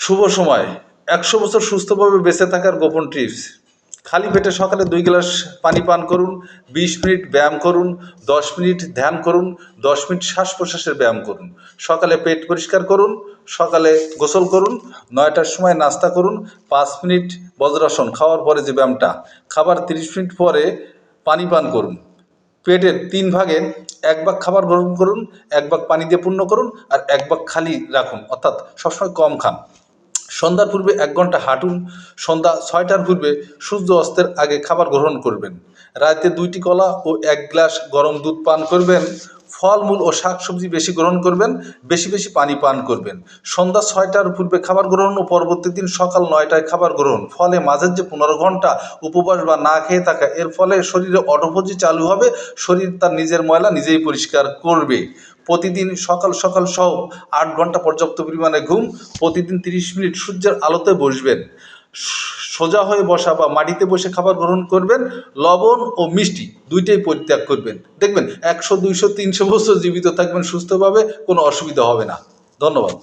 শুভ সময় 100 বছর সুস্থভাবে বেঁচে থাকার গোপন টিপস। খালি পেটে সকালে 2 গ্লাস পানি পান করুন, 20 মিনিট ব্যায়াম করুন, 10 মিনিট ধ্যান করুন, 10 মিনিট শ্বাস প্রশ্বাসের ব্যায়াম করুন। সকালে পেট পরিষ্কার করুন, সকালে গোসল করুন, 9টার সময় নাস্তা করুন, 5 মিনিট বজ্রাসন খাওয়ার পরে যে ব্যায়ামটা, খাবার 30 মিনিট পরে পানি পান করুন। পেটের 3 ভাগে 1 ভাগ খাবার গ্রহণ করুন, 1 ভাগ পানি দিয়ে পূর্ণ করুন, আর 1 ভাগ খালি রাখুন, অর্থাৎ সবসময় কম খান। সন্ধ্যার পূর্বে 1 ঘন্টা হাঁটুন। সন্ধ্যা 6টার পূর্বে সূর্য অস্তের আগে খাবার গ্রহণ করবেন। রাতে 2টি কলা ও 1 গ্লাস গরম দুধ পান করবেন। ফলমূল ও শাকসবজি বেশি গ্রহণ করবেন, বেশি বেশি পানি পান করবেন। সন্ধ্যা 6টার পূর্বে খাবার গ্রহণ ও পরবর্তী দিন সকাল 9টায় খাবার গ্রহণ। ফলে মাঝের যে 15 ঘন্টা উপবাস বা না খেয়ে থাকা, এর ফলে শরীরে অটোফেজি চালু হবে, শরীর তার নিজের ময়লা নিজেই পরিষ্কার করবে। প্রতিদিন সকাল সকাল সহ 8 ঘন্টা পর্যাপ্ত পরিমাণে ঘুম। প্রতিদিন 30 মিনিট সূর্যের আলোতে বসবেন। সোজা হয়ে বসা বা মাটিতে বসে খাবার গ্রহণ করবেন। লবণ ও মিষ্টি দুইটাই পরিত্যাগ করবেন। দেখবেন 100, 200, 300 বছর জীবিত থাকবেন সুস্থভাবে, কোনো অসুবিধা হবে না। ধন্যবাদ।